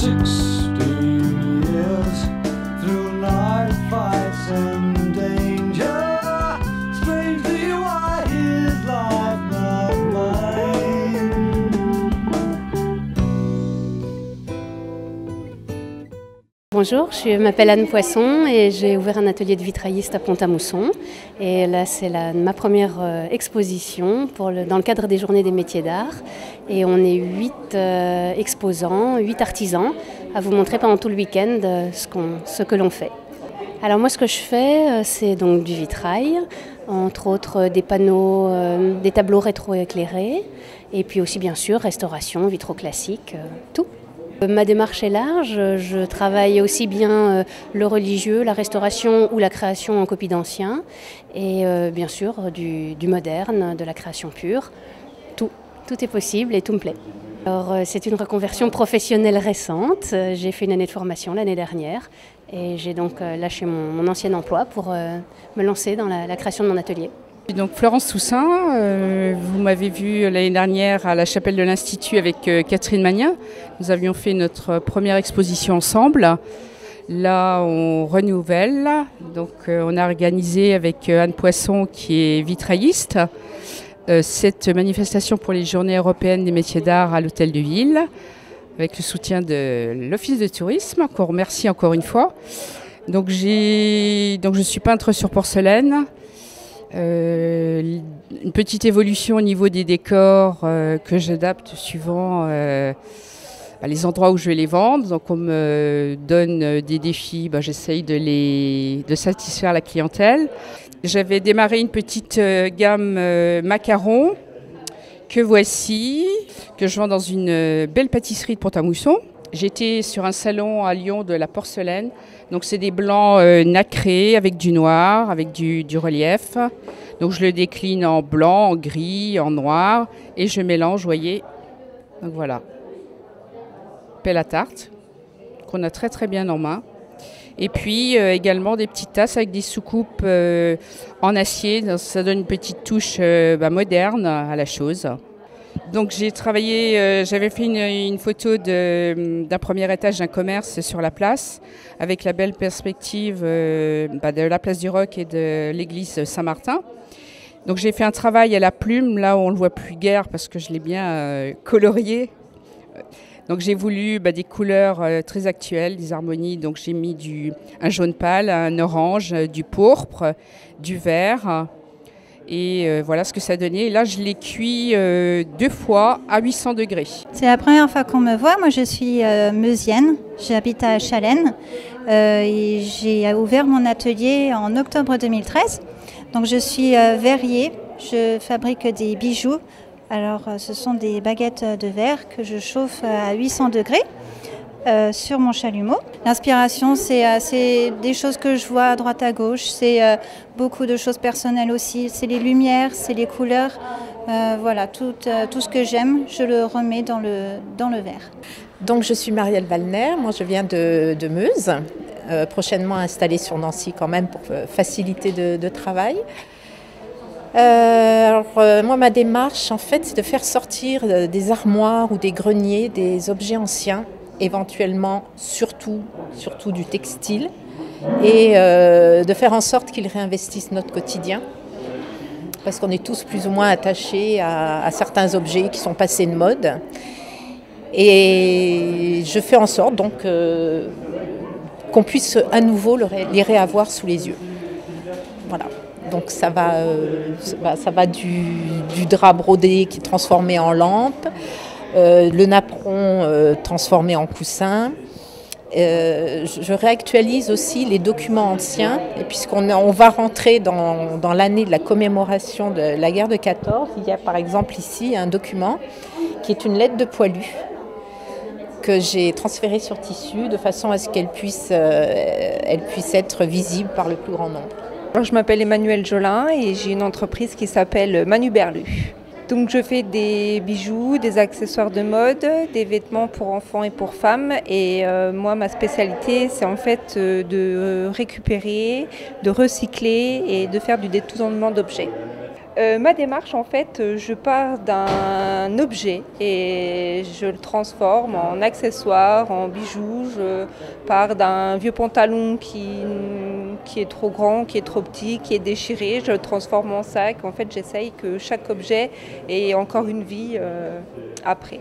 16 years through night fights and danger. Strangely wide his life, not mine. Bonjour, je m'appelle Anne Poisson et j'ai ouvert un atelier de vitrailliste à Pont-à-Mousson. Et là, c'est ma première exposition dans le cadre des Journées des métiers d'art. Et on est 8 exposants, 8 artisans à vous montrer pendant tout le week-end ce que l'on fait. Alors moi, ce que je fais, c'est donc du vitrail, entre autres des panneaux, des tableaux rétroéclairés, et puis aussi bien sûr restauration, vitraux classiques, tout. Ma démarche est large, je travaille aussi bien le religieux, la restauration ou la création en copie d'anciens et bien sûr du moderne, de la création pure. Tout est possible et tout me plaît. Alors c'est une reconversion professionnelle récente, j'ai fait une année de formation l'année dernière et j'ai donc lâché mon ancien emploi pour me lancer dans la création de mon atelier. Donc Florence Toussaint, vous m'avez vu l'année dernière à la chapelle de l'Institut avec Catherine Magnin. Nous avions fait notre première exposition ensemble. Là, on renouvelle. Donc, on a organisé avec Anne Poisson, qui est vitrailliste, cette manifestation pour les Journées européennes des métiers d'art à l'Hôtel de Ville, avec le soutien de l'Office de tourisme, qu'on remercie encore une fois. Donc, je suis peintre sur porcelaine. Une petite évolution au niveau des décors que j'adapte suivant les endroits où je vais les vendre. Donc on me donne des défis, j'essaye de satisfaire la clientèle. J'avais démarré une petite gamme macarons que voici, que je vends dans une belle pâtisserie de Pont-à-Mousson. J'étais sur un salon à Lyon de la porcelaine, donc c'est des blancs nacrés avec du noir, avec du relief. Donc je le décline en blanc, en gris, en noir et je mélange, vous voyez. Donc voilà, pelle à tarte qu'on a très très bien en main. Et puis également des petites tasses avec des soucoupes en acier, donc ça donne une petite touche moderne à la chose. Donc j'ai travaillé, j'avais fait une photo d'un premier étage d'un commerce sur la place avec la belle perspective de la place du Roc et de l'église Saint-Martin. Donc j'ai fait un travail à la plume, là où on ne le voit plus guère parce que je l'ai bien colorié. Donc j'ai voulu des couleurs très actuelles, des harmonies. Donc j'ai mis un jaune pâle, un orange, du pourpre, du vert. Et voilà ce que ça donnait. Et là, je l'ai cuit 2 fois à 800 degrés. C'est la première fois qu'on me voit. Moi, je suis meusienne. J'habite à Chalène. Et j'ai ouvert mon atelier en octobre 2013. Donc, je suis verrier. Je fabrique des bijoux. Alors, ce sont des baguettes de verre que je chauffe à 800 degrés. Sur mon chalumeau. L'inspiration, c'est des choses que je vois à droite à gauche, c'est beaucoup de choses personnelles aussi, c'est les lumières, c'est les couleurs, voilà, tout ce que j'aime, je le remets dans le verre. Donc je suis Marielle Wallner, moi je viens de Meuse, prochainement installée sur Nancy quand même pour faciliter de travail. Moi ma démarche en fait c'est de faire sortir des armoires ou des greniers, des objets anciens, éventuellement surtout du textile et de faire en sorte qu'ils réinvestissent notre quotidien parce qu'on est tous plus ou moins attachés à certains objets qui sont passés de mode et je fais en sorte donc qu'on puisse à nouveau les réavoir sous les yeux. Voilà. Donc ça va du drap brodé qui est transformé en lampe, le napperon transformé en coussin. Je réactualise aussi les documents anciens, et puisqu'on va rentrer dans l'année de la commémoration de la guerre de 14, il y a par exemple ici un document qui est une lettre de Poilu que j'ai transférée sur tissu de façon à ce qu'elle puisse être visible par le plus grand nombre. Alors, je m'appelle Emmanuelle Jolin et j'ai une entreprise qui s'appelle Manu Berlu. Donc je fais des bijoux, des accessoires de mode, des vêtements pour enfants et pour femmes. Et moi, ma spécialité, c'est en fait de récupérer, de recycler et de faire du détournement d'objets. Ma démarche, en fait, je pars d'un objet et je le transforme en accessoire, en bijou. Je pars d'un vieux pantalon qui est trop grand, qui est trop petit, qui est déchiré. Je le transforme en sac. En fait, j'essaye que chaque objet ait encore une vie après.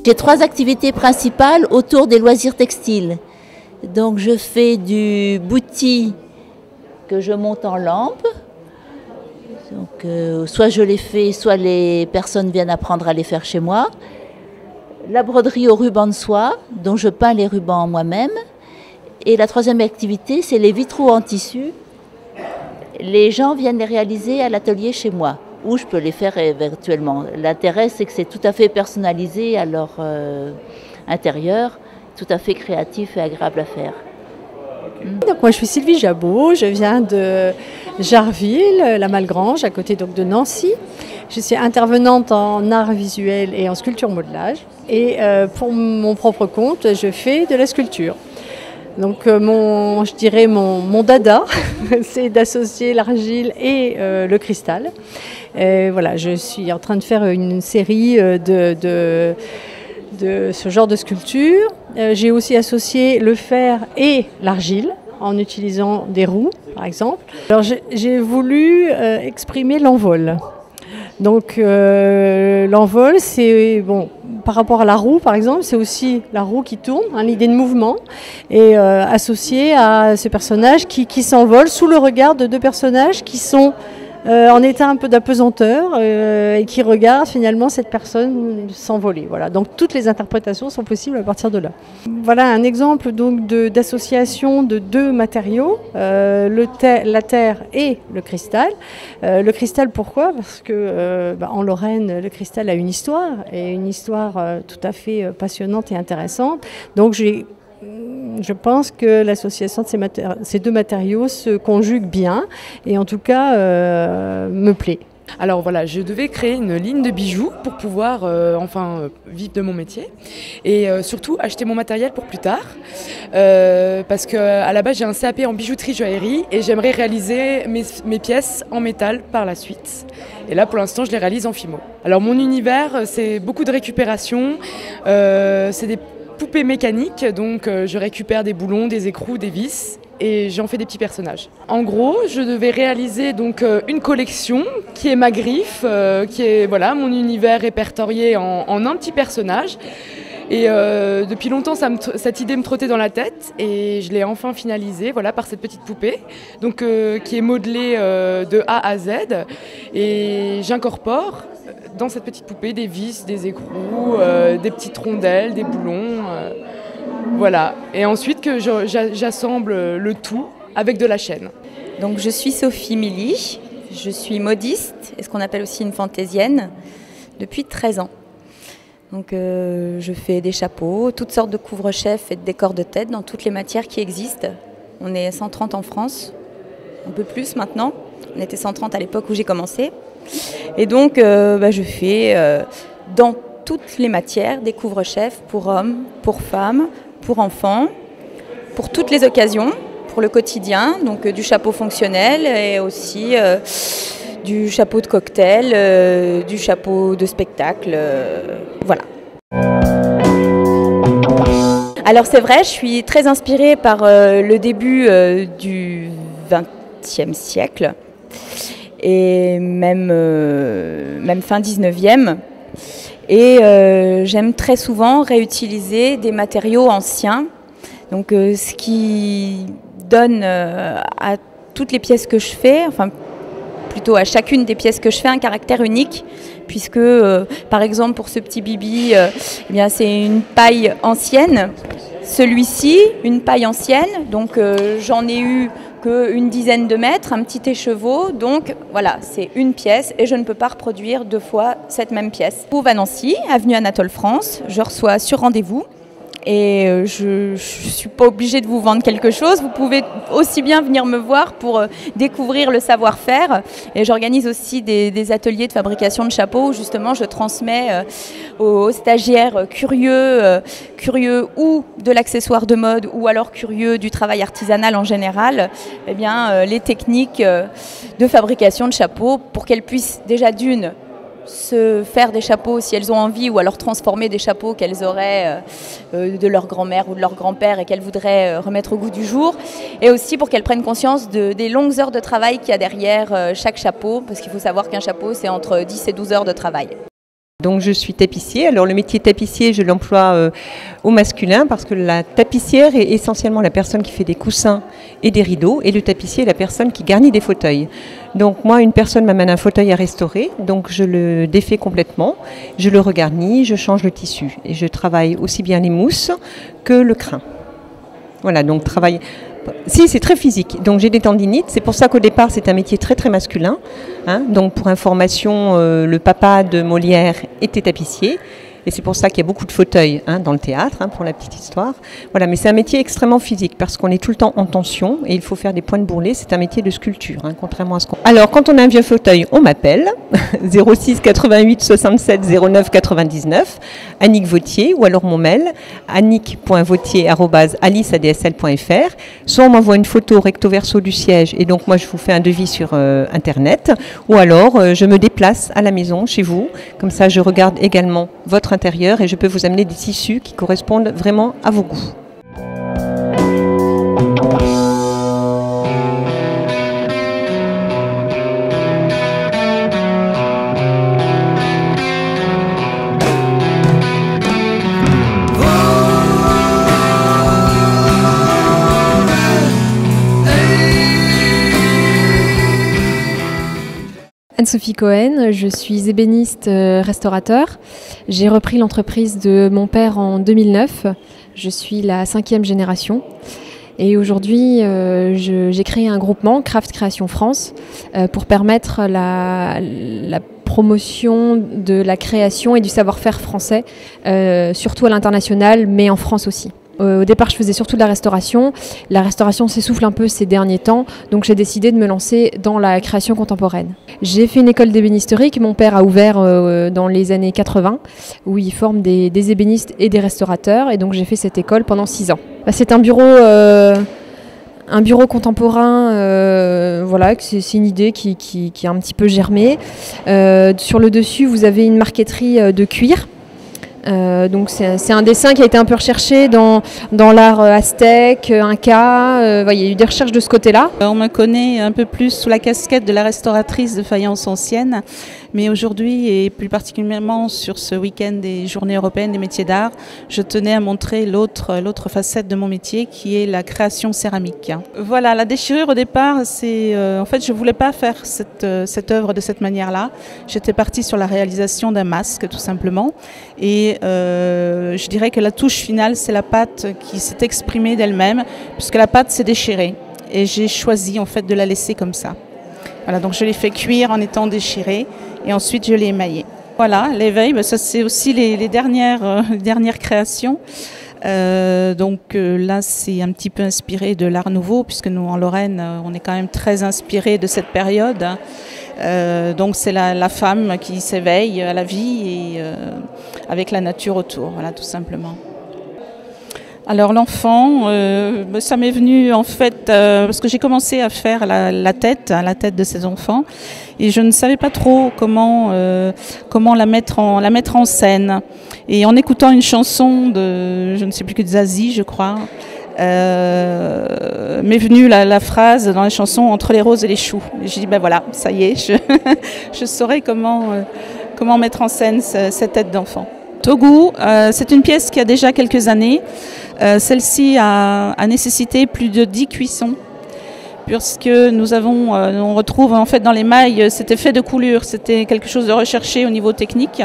J'ai 3 activités principales autour des loisirs textiles. Donc je fais du bouti que je monte en lampe. Donc, soit je les fais, soit les personnes viennent apprendre à les faire chez moi. La broderie au ruban de soie, dont je peins les rubans moi-même. Et la 3e activité, c'est les vitraux en tissu. Les gens viennent les réaliser à l'atelier chez moi, ou je peux les faire virtuellement. L'intérêt, c'est que c'est tout à fait personnalisé à leur intérieur, tout à fait créatif et agréable à faire. Donc moi je suis Sylvie Jabot, je viens de Jarville, la Malgrange, à côté donc de Nancy. Je suis intervenante en art visuel et en sculpture modelage. Et pour mon propre compte, je fais de la sculpture. Donc je dirais mon dada, c'est d'associer l'argile et le cristal. Et voilà, je suis en train de faire une série de ce genre de sculpture. J'ai aussi associé le fer et l'argile en utilisant des roues, par exemple. Alors j'ai voulu exprimer l'envol. Donc l'envol, c'est bon, par rapport à la roue, par exemple, c'est aussi la roue qui tourne, hein, l'idée de mouvement, et associée à ce personnage qui s'envole sous le regard de 2 personnages qui sont en état un peu d'apesanteur et qui regardent finalement cette personne s'envoler. Voilà. Donc toutes les interprétations sont possibles à partir de là. Voilà un exemple donc d'association de 2 matériaux, la terre et le cristal. Le cristal, pourquoi ? Parce que en Lorraine, le cristal a une histoire, et une histoire tout à fait passionnante et intéressante. Donc je pense que l'association de ces 2 matériaux se conjugue bien et en tout cas me plaît. Alors voilà, je devais créer une ligne de bijoux pour pouvoir vivre de mon métier et surtout acheter mon matériel pour plus tard parce qu'à la base j'ai un CAP en bijouterie joaillerie et j'aimerais réaliser mes pièces en métal par la suite. Et là pour l'instant je les réalise en fimo. Alors mon univers c'est beaucoup de récupération, c'est des poupées mécaniques, donc je récupère des boulons, des écrous, des vis et j'en fais des petits personnages. En gros, je devais réaliser donc une collection qui est ma griffe, qui est voilà mon univers répertorié en un petit personnage. Et depuis longtemps, cette idée me trottait dans la tête et je l'ai enfin finalisée voilà, par cette petite poupée donc, qui est modelée de A à Z. Et j'incorpore dans cette petite poupée des vis, des écrous, des petites rondelles, des boulons. Voilà. Et ensuite que j'assemble le tout avec de la chaîne. Donc je suis Sophie Milly, je suis modiste et ce qu'on appelle aussi une fantaisienne depuis 13 ans. Donc je fais des chapeaux, toutes sortes de couvre-chefs et de décors de tête dans toutes les matières qui existent. On est 130 en France, un peu plus maintenant. On était 130 à l'époque où j'ai commencé. Et donc je fais dans toutes les matières des couvre-chefs pour hommes, pour femmes, pour enfants, pour toutes les occasions, pour le quotidien, donc du chapeau fonctionnel et aussi du chapeau de cocktail, du chapeau de spectacle, voilà. Alors c'est vrai, je suis très inspirée par le début du XXe siècle et même fin 19e. Et j'aime très souvent réutiliser des matériaux anciens, donc ce qui donne à toutes les pièces que je fais, enfin plutôt à chacune des pièces que je fais, un caractère unique, puisque par exemple pour ce petit bibi, eh bien, c'est une paille ancienne. Celui-ci, une paille ancienne, donc j'en ai eu qu'une dizaine de mètres, un petit écheveau, donc voilà, c'est une pièce et je ne peux pas reproduire 2 fois cette même pièce. Je trouve à Nancy, avenue Anatole France, je reçois sur rendez-vous et je ne suis pas obligée de vous vendre quelque chose. Vous pouvez aussi bien venir me voir pour découvrir le savoir-faire. Et j'organise aussi des ateliers de fabrication de chapeaux où justement je transmets aux stagiaires curieux ou de l'accessoire de mode ou alors curieux du travail artisanal en général, eh bien, les techniques de fabrication de chapeaux pour qu'elles puissent déjà d'une se faire des chapeaux si elles ont envie ou alors transformer des chapeaux qu'elles auraient de leur grand-mère ou de leur grand-père et qu'elles voudraient remettre au goût du jour, et aussi pour qu'elles prennent conscience des longues heures de travail qu'il y a derrière chaque chapeau, parce qu'il faut savoir qu'un chapeau c'est entre 10 et 12 heures de travail. Donc je suis tapissier. Alors le métier tapissier, je l'emploie au masculin parce que la tapissière est essentiellement la personne qui fait des coussins et des rideaux, et le tapissier est la personne qui garnit des fauteuils. Donc moi, une personne m'amène un fauteuil à restaurer, donc je le défais complètement, je le regarnis, je change le tissu et je travaille aussi bien les mousses que le crin. Voilà, donc travail. Si, c'est très physique. Donc j'ai des tendinites. C'est pour ça qu'au départ, c'est un métier très très masculin. Hein. Donc pour information, le papa de Molière était tapissier. Et c'est pour ça qu'il y a beaucoup de fauteuils dans le théâtre, pour la petite histoire. Voilà, mais c'est un métier extrêmement physique parce qu'on est tout le temps en tension et il faut faire des points de bourrelet. C'est un métier de sculpture, contrairement à ce qu'on... Alors, quand on a un vieux fauteuil, on m'appelle 06 88 67 09 99, Annick Vautier, ou alors mon mail, annick.vautier@aliceadsl.fr. Soit on m'envoie une photo recto verso du siège et donc moi je vous fais un devis sur Internet, ou alors je me déplace à la maison, chez vous, comme ça je regarde également votre intérieur et je peux vous amener des tissus qui correspondent vraiment à vos goûts. Anne-Sophie Cohen, je suis ébéniste restaurateur. J'ai repris l'entreprise de mon père en 2009. Je suis la 5e génération. Et aujourd'hui, j'ai créé un groupement, Craft Création France, pour permettre la promotion de la création et du savoir-faire français, surtout à l'international, mais en France aussi. Au départ, je faisais surtout de la restauration. La restauration s'essouffle un peu ces derniers temps, donc j'ai décidé de me lancer dans la création contemporaine. J'ai fait une école d'ébénisterie que mon père a ouvert dans les années 80, où il forme des ébénistes et des restaurateurs, et donc j'ai fait cette école pendant 6 ans. C'est un bureau contemporain, voilà, c'est une idée qui a un petit peu germé. Sur le dessus, vous avez une marqueterie de cuir. Donc c'est un dessin qui a été un peu recherché dans l'art aztèque, inca, il y a eu des recherches de ce côté-là. On me connaît un peu plus sous la casquette de la restauratrice de faïence ancienne, mais aujourd'hui et plus particulièrement sur ce week-end des Journées européennes des métiers d'art, je tenais à montrer l'autre facette de mon métier qui est la création céramique. Voilà, la déchirure au départ, c'est en fait je ne voulais pas faire cette œuvre de cette manière-là. J'étais partie sur la réalisation d'un masque tout simplement, et je dirais que la touche finale, c'est la pâte qui s'est exprimée d'elle-même, puisque la pâte s'est déchirée. Et j'ai choisi en fait de la laisser comme ça. Voilà, donc je l'ai fait cuire en étant déchirée, et ensuite je l'ai émaillée. Voilà, l'éveil, ça c'est aussi les dernières créations. Là, c'est un petit peu inspiré de l'Art Nouveau, puisque nous, en Lorraine, on est quand même très inspiré de cette période. Donc c'est la femme qui s'éveille à la vie et avec la nature autour, voilà, tout simplement. Alors l'enfant, ça m'est venu en fait parce que j'ai commencé à faire la tête de ces enfants, et je ne savais pas trop comment la mettre en scène. Et en écoutant une chanson de, je ne sais plus que de Zazie, je crois, m'est venue la phrase dans la chanson « Entre les roses et les choux ». J'ai dit ben voilà, ça y est, je saurai comment mettre en scène cette tête d'enfant. Togu, c'est une pièce qui a déjà quelques années. Celle-ci a nécessité plus de 10 cuissons, puisque on retrouve en fait dans les mailles cet effet de coulure. C'était quelque chose de recherché au niveau technique.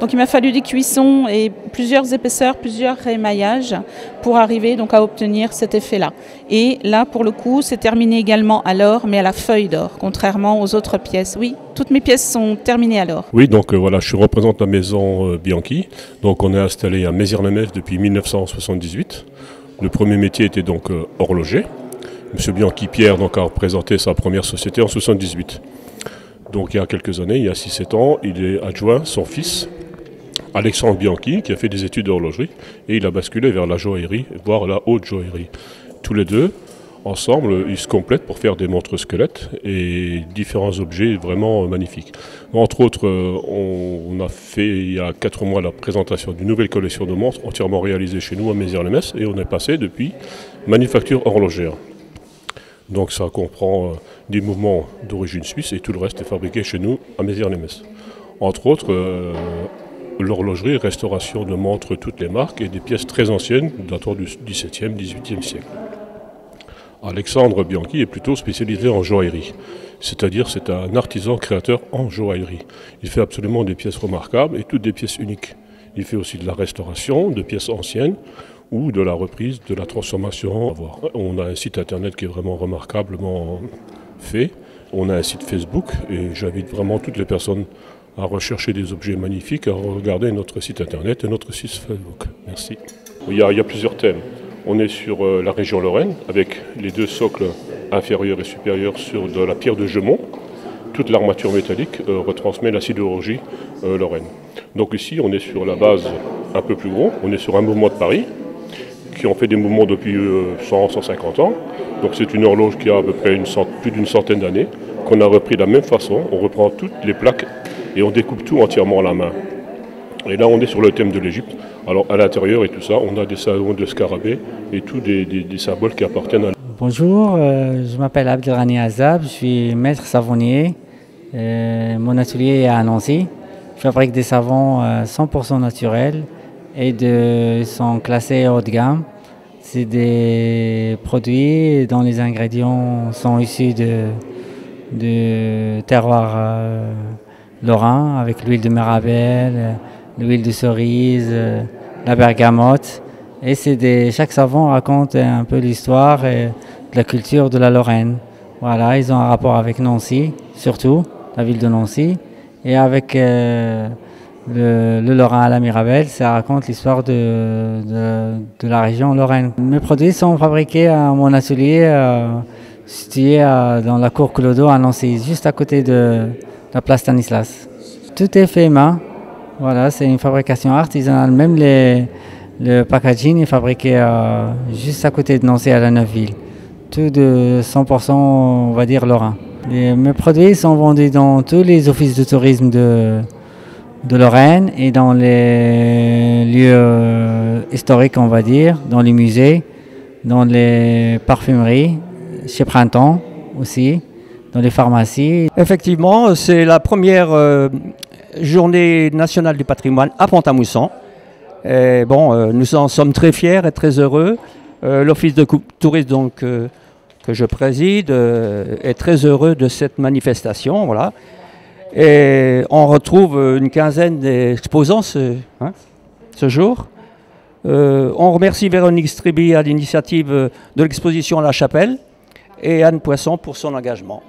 Donc il m'a fallu des cuissons et plusieurs épaisseurs, plusieurs émaillages pour arriver donc à obtenir cet effet-là. Et là, pour le coup, c'est terminé également à l'or, mais à la feuille d'or, contrairement aux autres pièces. Oui, toutes mes pièces sont terminées à l'or. Oui, donc voilà, je représente la maison Bianchi. Donc on est installé à Mézières-les-Messes depuis 1978. Le premier métier était donc horloger. Monsieur Bianchi Pierre donc, a représenté sa première société en 1978. Donc il y a quelques années, il y a 6-7 ans, il est adjoint son fils, Alexandre Bianchi, qui a fait des études d'horlogerie, et il a basculé vers la joaillerie, voire la haute joaillerie. Tous les deux, ensemble, ils se complètent pour faire des montres squelettes et différents objets vraiment magnifiques. Entre autres, on a fait il y a 4 mois la présentation d'une nouvelle collection de montres entièrement réalisée chez nous à Mézières-les-Messes, et on est passé depuis manufacture horlogère. Donc ça comprend des mouvements d'origine suisse et tout le reste est fabriqué chez nous à Mézières-les-Messes. Entre autres, l'horlogerie, restauration de montres toutes les marques et des pièces très anciennes datant du XVIIe, XVIIIe siècle. Alexandre Bianchi est plutôt spécialisé en joaillerie, c'est-à-dire c'est un artisan créateur en joaillerie. Il fait absolument des pièces remarquables et toutes des pièces uniques. Il fait aussi de la restauration de pièces anciennes ou de la reprise, de la transformation. On a un site internet qui est vraiment remarquablement fait. On a un site Facebook et j'invite vraiment toutes les personnes à rechercher des objets magnifiques, à regarder notre site internet et notre site Facebook. Merci. Il y a plusieurs thèmes. On est sur la région Lorraine avec les 2 socles inférieurs et supérieurs sur de la pierre de Gemont. Toute l'armature métallique retransmet la sidérurgie lorraine. Donc ici, on est sur la base un peu plus gros. On est sur un mouvement de Paris qui ont fait des mouvements depuis 100-150 ans. Donc c'est une horloge qui a à peu près plus d'une centaine d'années, qu'on a repris de la même façon. On reprend toutes les plaques et on découpe tout entièrement à la main. Et là on est sur le thème de l'Égypte. Alors à l'intérieur et tout ça, on a des salons de scarabées et tous des symboles qui appartiennent à... Bonjour, je m'appelle Abdelrani Azab, je suis maître savonnier. Mon atelier est à Nancy. Je fabrique des savons 100% naturels et sont classés haut de gamme. C'est des produits dont les ingrédients sont issus de terroir lorrain, avec l'huile de mirabelle, l'huile de cerise, la bergamote. Et chaque savon raconte un peu l'histoire et de la culture de la Lorraine. Voilà, ils ont un rapport avec Nancy, surtout la ville de Nancy, et avec le Lorrain à la Mirabelle, ça raconte l'histoire de la région Lorraine. Mes produits sont fabriqués à mon atelier situé dans la cour Clodo à Nancy, juste à côté de la place Stanislas. Tout est fait main, voilà, c'est une fabrication artisanale, même le packaging est fabriqué juste à côté de Nancy à la Neufville. Tout de 100%, on va dire, lorrain. Mes produits sont vendus dans tous les offices de tourisme de Lorraine et dans les lieux historiques, on va dire, dans les musées, dans les parfumeries, chez Printemps aussi, dans les pharmacies. Effectivement, c'est la première journée nationale du patrimoine à Pont-à-Mousson. Et bon, nous en sommes très fiers et très heureux. L'office de tourisme donc, que je préside est très heureux de cette manifestation. Voilà. Et on retrouve une quinzaine d'exposants ce jour. On remercie Véronique Striby à l'initiative de l'exposition à la Chapelle et Anne Poisson pour son engagement.